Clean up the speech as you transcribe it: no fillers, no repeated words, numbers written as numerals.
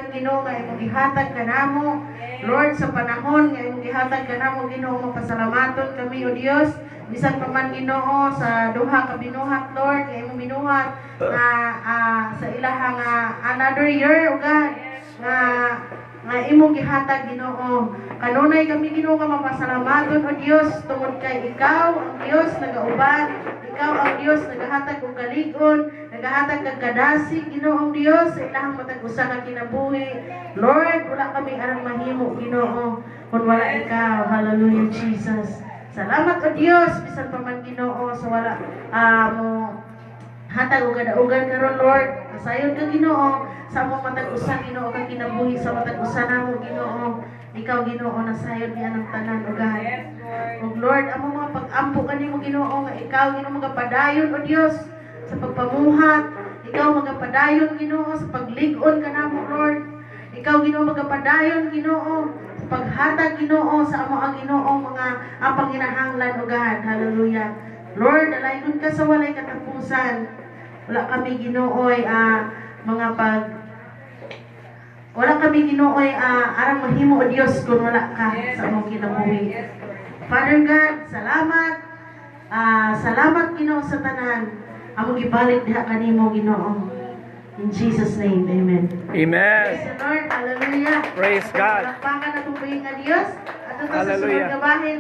kaayo Ginoo nga imong gihatag kanamo. Lord, sa panahon nga imong gihatag kanamo Ginoo, mapasalamaton kami o Dios. Bisan pa man Ginoo sa duha ka binuhat Lord, nga imong binuhat nga sa ilahang another year o God nga imong gihatag Ginoo. Kanunay kami Ginoo nga mapasalamaton o Dios tungod kay ikaw ang Dios nagauban. Ikaw ang Dios nagahatag og kaligon, nagahatag kag kadasig Ginoong Dios sa ilahang matag usa ka kinabuhi. Lord, wala kami arang mahimo Ginoo kun wala ikaw. Hallelujah Jesus. Salamat o Dios bisan pa man Ginoo sa wala mo hatag og kadaugan karon Lord. Sayon ka Ginoo sa among matag usa Ginoo kag kinabuhi sa matag usa namo Ginoo. Ikaw Ginoo nasayod niya ng tanan o God. O Lord, among mga pag-ampo kanimo Ginoo nga ikaw Ginoo magapadayon o Dios sa pagpamuhat. Ikaw magapadayon Ginoo sa paglig-on kanamo Lord. Ikaw Ginoo magapadayon Ginoo sa paghatag Ginoo sa amo ang Ginoo mga panginahanglan o God. Hallelujah. Lord, alaygon ka sa walay katapusan. Wala kami Ginooy wala kami Ginooy arang mahimo o Dios kung wala ka sa among kinabuhi. Father God, salamat. Salamat Ginoo sa tanan. Among gibalik diha kanimo Ginoo. In Jesus name, amen. Amen. Praise the Lord. Hallelujah. Praise God. Palakpakan na tubuhin nga Dios. At ito sa Hallelujah. sunod nga bahin.